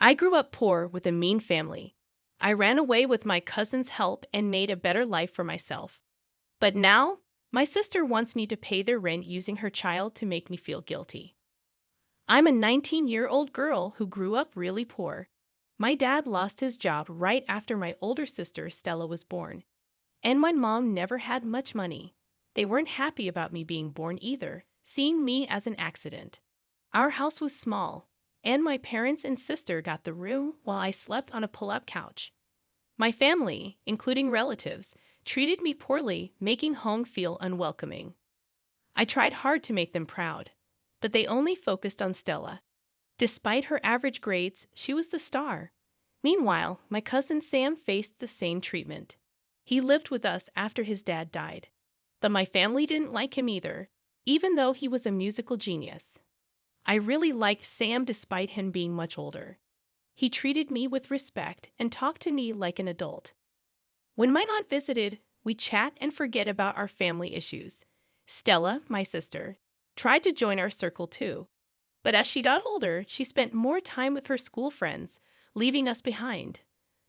I grew up poor with a mean family. I ran away with my cousin's help and made a better life for myself. But now, my sister wants me to pay their rent using her child to make me feel guilty. I'm a 19-year-old girl who grew up really poor. My dad lost his job right after my older sister Stella was born, and my mom never had much money. They weren't happy about me being born either, seeing me as an accident. Our house was small, and my parents and sister got the room while I slept on a pull-out couch. My family, including relatives, treated me poorly, making home feel unwelcoming. I tried hard to make them proud, but they only focused on Stella. Despite her average grades, she was the star. Meanwhile, my cousin Sam faced the same treatment. He lived with us after his dad died. But my family didn't like him either, even though he was a musical genius. I really liked Sam despite him being much older. He treated me with respect and talked to me like an adult. When my aunt visited, we chat and forget about our family issues. Stella, my sister, tried to join our circle too. But as she got older, she spent more time with her school friends, leaving us behind.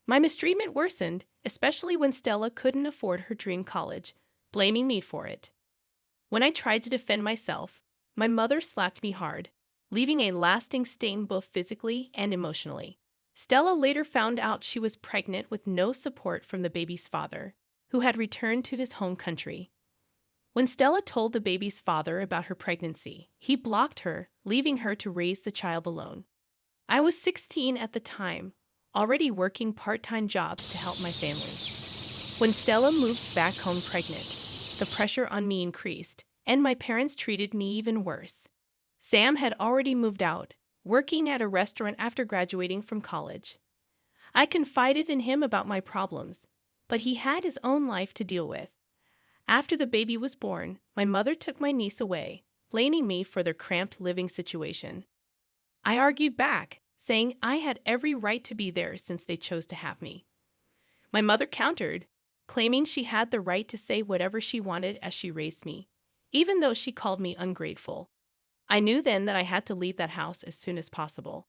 My mistreatment worsened, especially when Stella couldn't afford her dream college, blaming me for it. When I tried to defend myself, my mother slapped me hard, leaving a lasting stain both physically and emotionally. Stella later found out she was pregnant with no support from the baby's father, who had returned to his home country. When Stella told the baby's father about her pregnancy, he blocked her, leaving her to raise the child alone. I was 16 at the time, already working part-time jobs to help my family. When Stella moved back home pregnant, the pressure on me increased, and my parents treated me even worse. Sam had already moved out, working at a restaurant after graduating from college. I confided in him about my problems, but he had his own life to deal with. After the baby was born, my mother took my niece away, blaming me for their cramped living situation. I argued back, saying I had every right to be there since they chose to have me. My mother countered, claiming she had the right to say whatever she wanted as she raised me, even though she called me ungrateful. I knew then that I had to leave that house as soon as possible.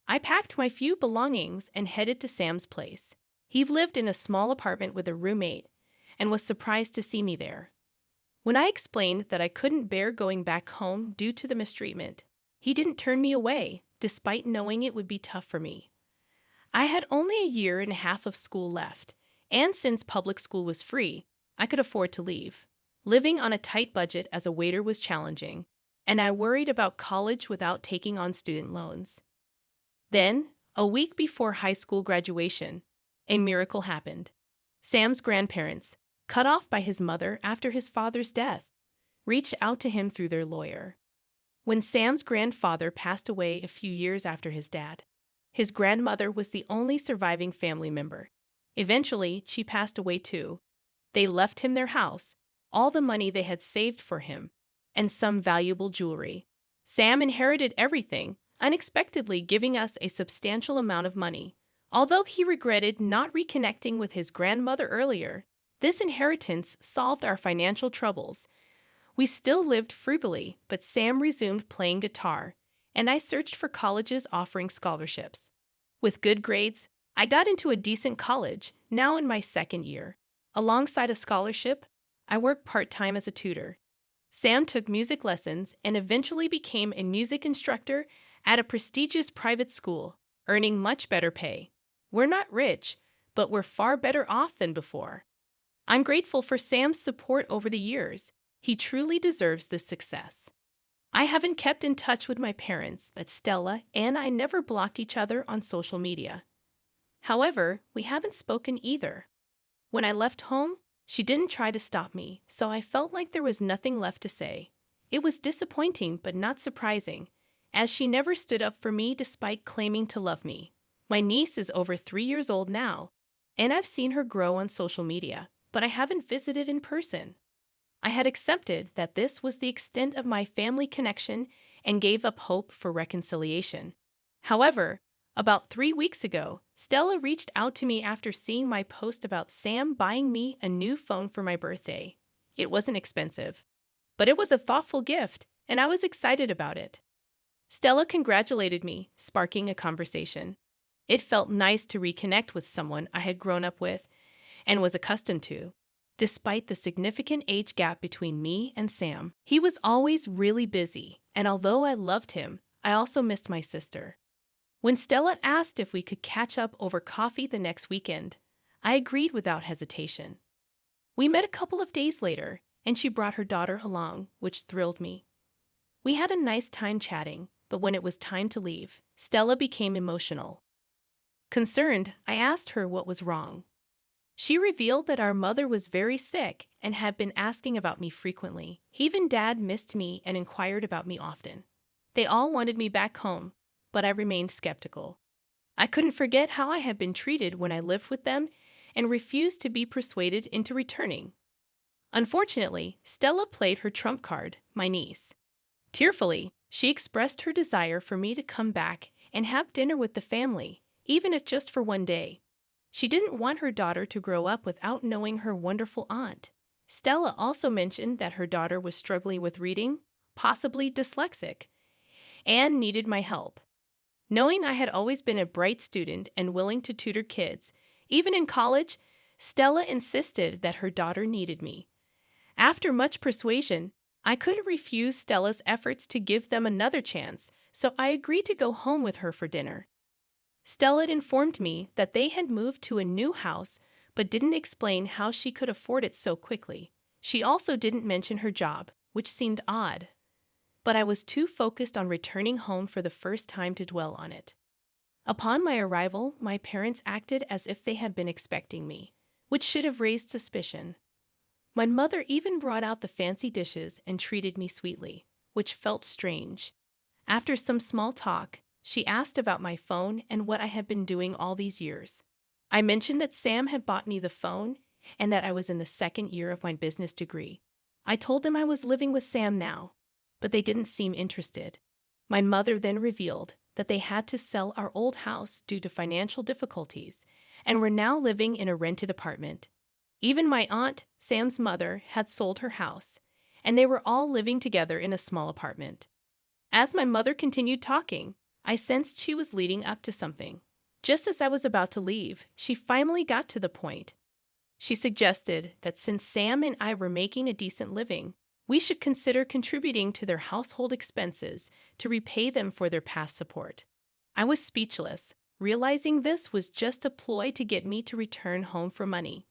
I packed my few belongings and headed to Sam's place. He lived in a small apartment with a roommate and was surprised to see me there. When I explained that I couldn't bear going back home due to the mistreatment, he didn't turn me away, despite knowing it would be tough for me. I had only a year and a half of school left, and since public school was free, I could afford to leave. Living on a tight budget as a waiter was challenging, and I worried about college without taking on student loans. Then, a week before high school graduation, a miracle happened. Sam's grandparents, cut off by his mother after his father's death, reached out to him through their lawyer. When Sam's grandfather passed away a few years after his dad, his grandmother was the only surviving family member. Eventually, she passed away too. They left him their house, all the money they had saved for him, and some valuable jewelry. Sam inherited everything, unexpectedly giving us a substantial amount of money. Although he regretted not reconnecting with his grandmother earlier, this inheritance solved our financial troubles. We still lived frugally, but Sam resumed playing guitar, and I searched for colleges offering scholarships. With good grades, I got into a decent college, now in my second year. Alongside a scholarship, I worked part-time as a tutor. Sam took music lessons and eventually became a music instructor at a prestigious private school, earning much better pay. We're not rich, but we're far better off than before. I'm grateful for Sam's support over the years. He truly deserves this success. I haven't kept in touch with my parents, but Stella and I never blocked each other on social media. However, we haven't spoken either. When I left home, she didn't try to stop me, so I felt like there was nothing left to say. It was disappointing but not surprising, as she never stood up for me despite claiming to love me. My niece is over 3 years old now, and I've seen her grow on social media, but I haven't visited in person. I had accepted that this was the extent of my family connection and gave up hope for reconciliation. However, about 3 weeks ago, Stella reached out to me after seeing my post about Sam buying me a new phone for my birthday. It wasn't expensive, but it was a thoughtful gift, and I was excited about it. Stella congratulated me, sparking a conversation. It felt nice to reconnect with someone I had grown up with and was accustomed to. Despite the significant age gap between me and Sam, he was always really busy, and although I loved him, I also missed my sister. When Stella asked if we could catch up over coffee the next weekend, I agreed without hesitation. We met a couple of days later, and she brought her daughter along, which thrilled me. We had a nice time chatting, but when it was time to leave, Stella became emotional. Concerned, I asked her what was wrong. She revealed that our mother was very sick and had been asking about me frequently. Even Dad missed me and inquired about me often. They all wanted me back home, but I remained skeptical. I couldn't forget how I had been treated when I lived with them and refused to be persuaded into returning. Unfortunately, Stella played her trump card, my niece. Tearfully, she expressed her desire for me to come back and have dinner with the family, even if just for one day. She didn't want her daughter to grow up without knowing her wonderful aunt. Stella also mentioned that her daughter was struggling with reading, possibly dyslexic, and needed my help. Knowing I had always been a bright student and willing to tutor kids, even in college, Stella insisted that her daughter needed me. After much persuasion, I couldn't refuse Stella's efforts to give them another chance, so I agreed to go home with her for dinner. Stella informed me that they had moved to a new house, but didn't explain how she could afford it so quickly. She also didn't mention her job, which seemed odd. But I was too focused on returning home for the first time to dwell on it. Upon my arrival, my parents acted as if they had been expecting me, which should have raised suspicion. My mother even brought out the fancy dishes and treated me sweetly, which felt strange. After some small talk, she asked about my phone and what I had been doing all these years. I mentioned that Sam had bought me the phone and that I was in the second year of my business degree. I told them I was living with Sam now, but they didn't seem interested. My mother then revealed that they had to sell our old house due to financial difficulties and were now living in a rented apartment. Even my aunt, Sam's mother, had sold her house, and they were all living together in a small apartment. As my mother continued talking, I sensed she was leading up to something. Just as I was about to leave, she finally got to the point. She suggested that since Sam and I were making a decent living, we should consider contributing to their household expenses to repay them for their past support. I was speechless, realizing this was just a ploy to get me to return home for money.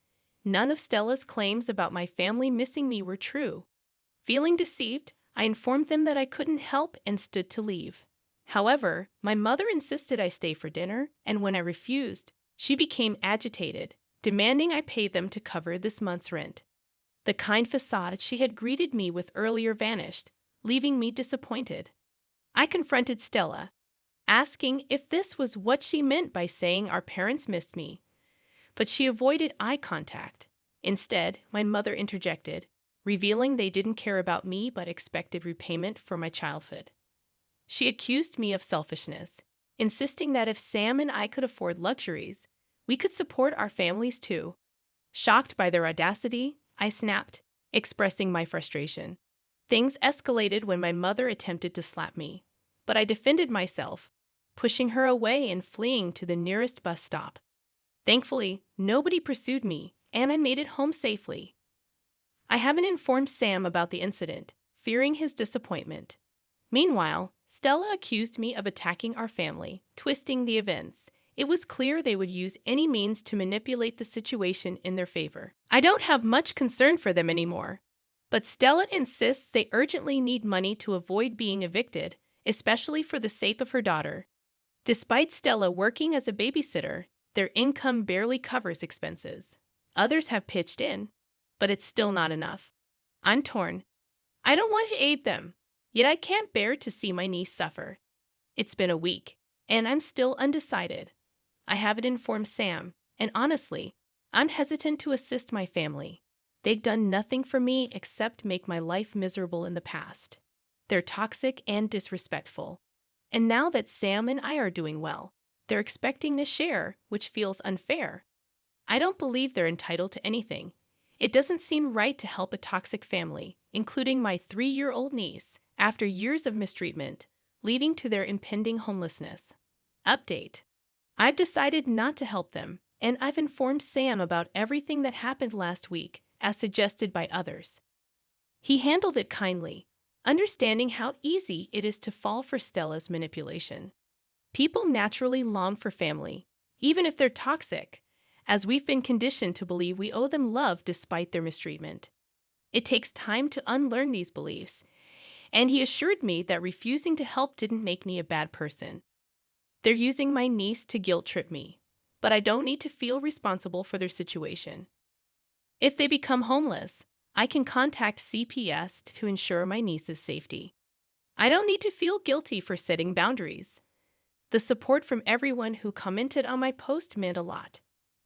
None of Stella's claims about my family missing me were true. Feeling deceived, I informed them that I couldn't help and stood to leave. However, my mother insisted I stay for dinner, and when I refused, she became agitated, demanding I pay them to cover this month's rent. The kind facade she had greeted me with earlier vanished, leaving me disappointed. I confronted Stella, asking if this was what she meant by saying our parents missed me, but she avoided eye contact. Instead, my mother interjected, revealing they didn't care about me but expected repayment for my childhood. She accused me of selfishness, insisting that if Sam and I could afford luxuries, we could support our families too. Shocked by their audacity, I snapped, expressing my frustration. Things escalated when my mother attempted to slap me, but I defended myself, pushing her away and fleeing to the nearest bus stop. Thankfully, nobody pursued me, and I made it home safely. I haven't informed Sam about the incident, fearing his disappointment. Meanwhile, Stella accused me of attacking our family, twisting the events. It was clear they would use any means to manipulate the situation in their favor. I don't have much concern for them anymore, but Stella insists they urgently need money to avoid being evicted, especially for the sake of her daughter. Despite Stella working as a babysitter, their income barely covers expenses. Others have pitched in, but it's still not enough. I'm torn. I don't want to aid them, yet I can't bear to see my niece suffer. It's been a week, and I'm still undecided. I haven't informed Sam, and honestly, I'm hesitant to assist my family. They've done nothing for me except make my life miserable in the past. They're toxic and disrespectful. And now that Sam and I are doing well, they're expecting to share, which feels unfair. I don't believe they're entitled to anything. It doesn't seem right to help a toxic family, including my 3-year-old niece, after years of mistreatment. leading to their impending homelessness. Update. I've decided not to help them, and I've informed Sam about everything that happened last week, as suggested by others. He handled it kindly, understanding how easy it is to fall for Stella's manipulation. People naturally long for family, even if they're toxic, as we've been conditioned to believe we owe them love despite their mistreatment. It takes time to unlearn these beliefs, and he assured me that refusing to help didn't make me a bad person. They're using my niece to guilt-trip me, but I don't need to feel responsible for their situation. If they become homeless, I can contact CPS to ensure my niece's safety. I don't need to feel guilty for setting boundaries. The support from everyone who commented on my post meant a lot.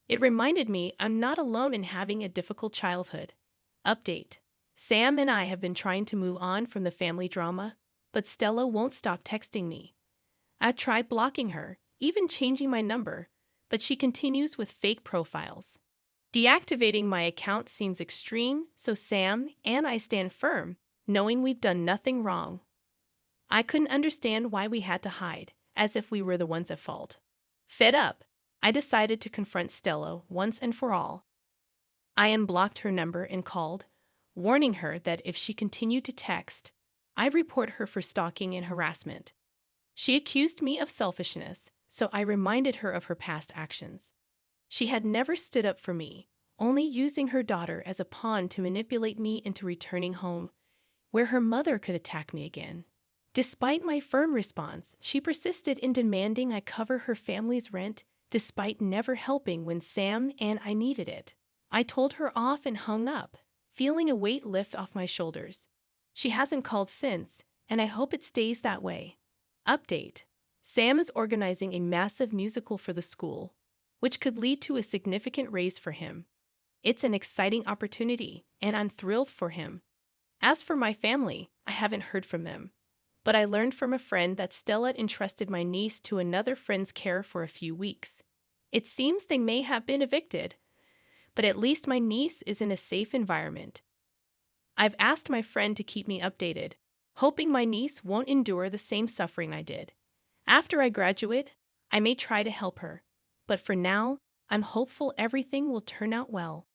It reminded me I'm not alone in having a difficult childhood. Update. Sam and I have been trying to move on from the family drama, but Stella won't stop texting me. I tried blocking her, even changing my number, but she continues with fake profiles. Deactivating my account seems extreme, so Sam and I stand firm, knowing we've done nothing wrong. I couldn't understand why we had to hide, as if we were the ones at fault. Fed up, I decided to confront Stella once and for all. I unblocked her number and called, warning her that if she continued to text, I'd report her for stalking and harassment. She accused me of selfishness, so I reminded her of her past actions. She had never stood up for me, only using her daughter as a pawn to manipulate me into returning home, where her mother could attack me again. Despite my firm response, she persisted in demanding I cover her family's rent, despite never helping when Sam and I needed it. I told her off and hung up, feeling a weight lift off my shoulders. She hasn't called since, and I hope it stays that way. Update. Sam is organizing a massive musical for the school, which could lead to a significant raise for him. It's an exciting opportunity, and I'm thrilled for him. As for my family, I haven't heard from them, but I learned from a friend that Stella entrusted my niece to another friend's care for a few weeks. It seems they may have been evicted, but at least my niece is in a safe environment. I've asked my friend to keep me updated, hoping my niece won't endure the same suffering I did. After I graduate, I may try to help her, but for now, I'm hopeful everything will turn out well.